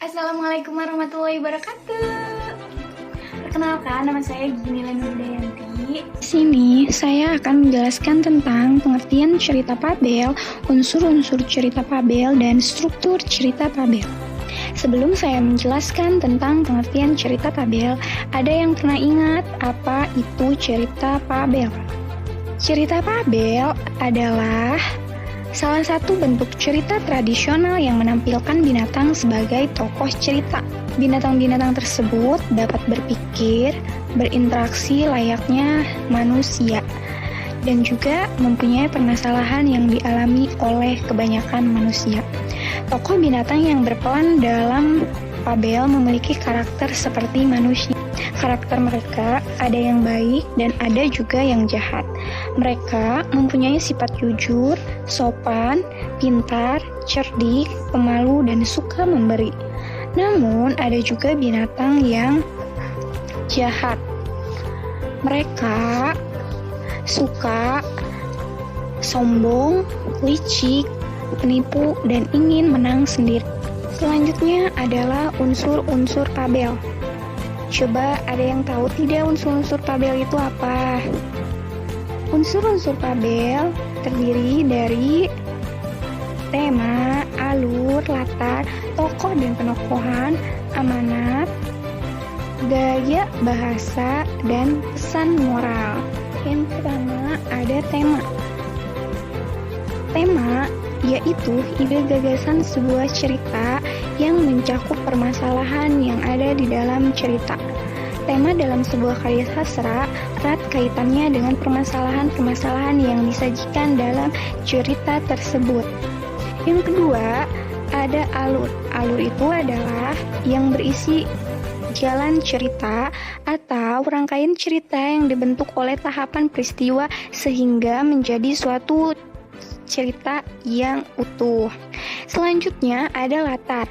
Assalamualaikum warahmatullahi wabarakatuh. Perkenalkan, nama saya Ginila Nurdayanti. Di sini saya akan menjelaskan tentang pengertian cerita fabel, unsur-unsur cerita fabel, dan struktur cerita fabel. Sebelum saya menjelaskan tentang pengertian cerita fabel, ada yang pernah ingat apa itu cerita fabel? Cerita fabel adalah salah satu bentuk cerita tradisional yang menampilkan binatang sebagai tokoh cerita. Binatang-binatang tersebut dapat berpikir, berinteraksi layaknya manusia, dan juga mempunyai permasalahan yang dialami oleh kebanyakan manusia. Tokoh binatang yang berperan dalam fabel memiliki karakter seperti manusia. Karakter mereka ada yang baik dan ada juga yang jahat. Mereka mempunyai sifat jujur, sopan, pintar, cerdik, pemalu, dan suka memberi. Namun ada juga binatang yang jahat. Mereka suka sombong, licik, penipu, dan ingin menang sendiri. Selanjutnya adalah unsur-unsur fabel. Coba ada yang tahu tidak unsur-unsur fabel itu apa? Unsur-unsur fabel terdiri dari tema, alur, latar, tokoh dan penokohan, amanat, gaya bahasa, dan pesan moral. Yang pertama ada tema. Tema yaitu ide gagasan sebuah cerita yang mencakup permasalahan yang ada di dalam cerita. Tema dalam sebuah karya sastra erat kaitannya dengan permasalahan-permasalahan yang disajikan dalam cerita tersebut. Yang kedua, ada alur. Alur itu adalah yang berisi jalan cerita atau rangkaian cerita yang dibentuk oleh tahapan peristiwa sehingga menjadi suatu cerita yang utuh. Selanjutnya ada latar.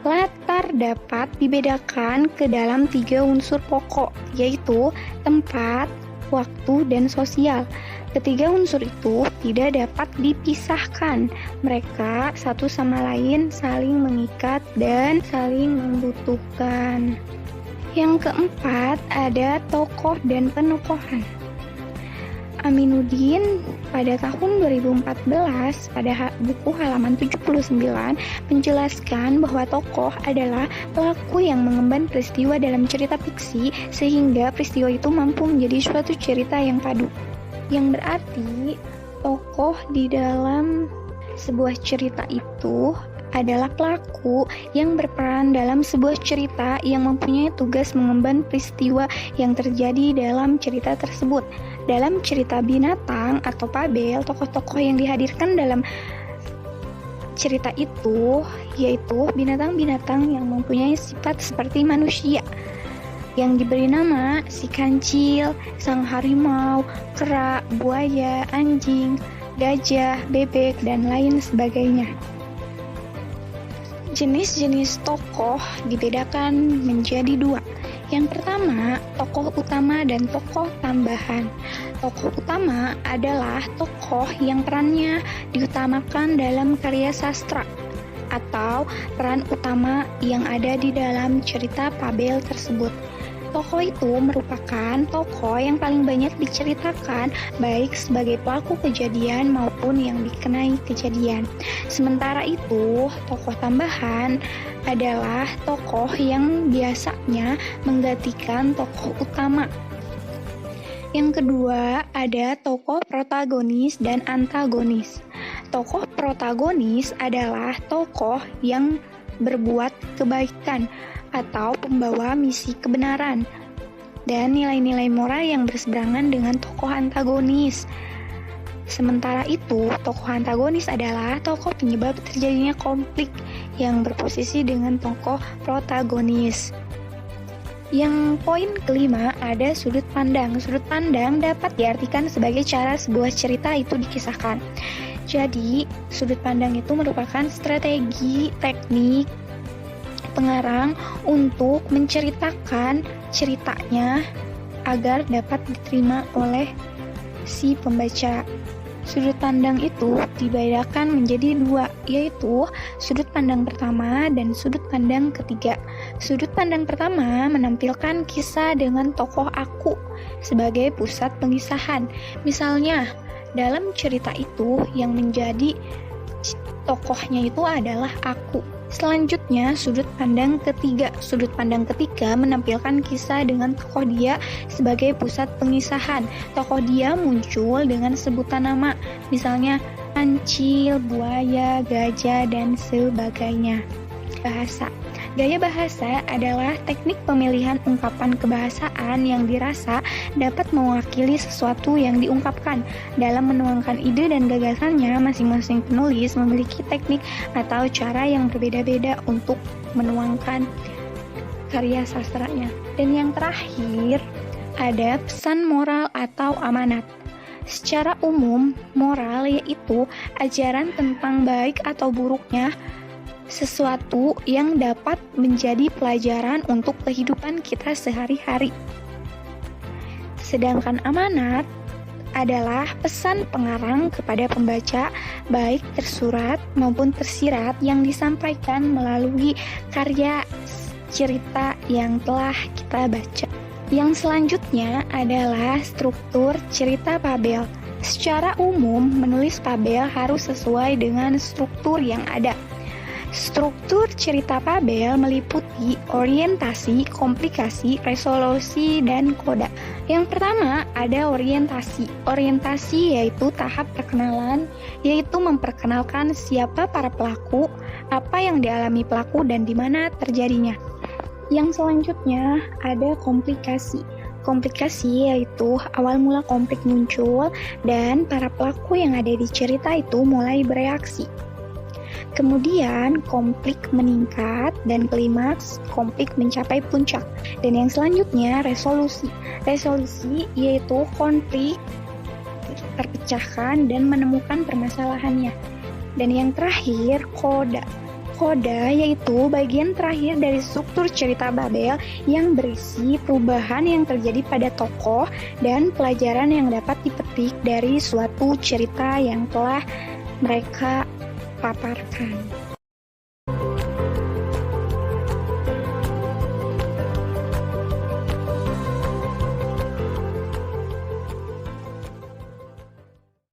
Latar dapat dibedakan ke dalam 3 unsur pokok, yaitu tempat, waktu, dan sosial. Ketiga unsur itu tidak dapat dipisahkan. Mereka satu sama lain saling mengikat dan saling membutuhkan. Yang keempat ada tokoh dan penokohan. Aminuddin pada tahun 2014 pada buku halaman 79 menjelaskan bahwa tokoh adalah pelaku yang mengemban peristiwa dalam cerita fiksi sehingga peristiwa itu mampu menjadi suatu cerita yang padu. Yang berarti tokoh di dalam sebuah cerita itu adalah pelaku yang berperan dalam sebuah cerita yang mempunyai tugas mengemban peristiwa yang terjadi dalam cerita tersebut. Dalam cerita binatang atau fabel, tokoh-tokoh yang dihadirkan dalam cerita itu yaitu binatang-binatang yang mempunyai sifat seperti manusia, yang diberi nama si kancil, sang harimau, kera, buaya, anjing, gajah, bebek, dan lain sebagainya. Jenis-jenis tokoh dibedakan menjadi 2. Yang pertama, tokoh utama dan tokoh tambahan. Tokoh utama adalah tokoh yang perannya diutamakan dalam karya sastra atau peran utama yang ada di dalam cerita fabel tersebut. Tokoh itu merupakan tokoh yang paling banyak diceritakan baik sebagai pelaku kejadian maupun yang dikenai kejadian. Sementara itu, tokoh tambahan adalah tokoh yang biasanya menggantikan tokoh utama. Yang kedua, ada tokoh protagonis dan antagonis. Tokoh protagonis adalah tokoh yang berbuat kebaikan atau pembawa misi kebenaran dan nilai-nilai moral yang berseberangan dengan tokoh antagonis. Sementara itu, tokoh antagonis adalah tokoh penyebab terjadinya konflik yang berposisi dengan tokoh protagonis. Yang poin kelima ada sudut pandang. Sudut pandang dapat diartikan sebagai cara sebuah cerita itu dikisahkan. Jadi, sudut pandang itu merupakan strategi, teknik pengarang untuk menceritakan ceritanya agar dapat diterima oleh si pembaca. Sudut pandang itu dibedakan menjadi dua, yaitu sudut pandang pertama dan sudut pandang ketiga. Sudut pandang pertama menampilkan kisah dengan tokoh aku sebagai pusat pengisahan. Misalnya, dalam cerita itu yang menjadi tokohnya itu adalah aku. Selanjutnya, sudut pandang ketiga. Sudut pandang ketiga menampilkan kisah dengan tokoh dia sebagai pusat pengisahan. Tokoh dia muncul dengan sebutan nama, misalnya kancil, buaya, gajah, dan sebagainya. Bahasa. Gaya bahasa adalah teknik pemilihan ungkapan kebahasaan yang dirasa dapat mewakili sesuatu yang diungkapkan. Dalam menuangkan ide dan gagasannya, masing-masing penulis memiliki teknik atau cara yang berbeda-beda untuk menuangkan karya sastranya. Dan yang terakhir, ada pesan moral atau amanat. Secara umum, moral yaitu ajaran tentang baik atau buruknya sesuatu yang dapat menjadi pelajaran untuk kehidupan kita sehari-hari. Sedangkan amanat adalah pesan pengarang kepada pembaca, baik tersurat maupun tersirat, yang disampaikan melalui karya cerita yang telah kita baca. Yang selanjutnya adalah struktur cerita fabel. Secara umum, menulis fabel harus sesuai dengan struktur yang ada. Struktur cerita fabel meliputi orientasi, komplikasi, resolusi, dan koda. Yang pertama ada orientasi. Orientasi yaitu tahap perkenalan, yaitu memperkenalkan siapa para pelaku, apa yang dialami pelaku, dan di mana terjadinya. Yang selanjutnya ada komplikasi. Komplikasi yaitu awal mula konflik muncul dan para pelaku yang ada di cerita itu mulai bereaksi. Kemudian konflik meningkat dan klimaks konflik mencapai puncak. Dan yang selanjutnya resolusi. Resolusi yaitu konflik terpecahkan dan menemukan permasalahannya. Dan yang terakhir koda. Koda yaitu bagian terakhir dari struktur cerita Babel yang berisi perubahan yang terjadi pada tokoh dan pelajaran yang dapat dipetik dari suatu cerita yang telah mereka paparkan.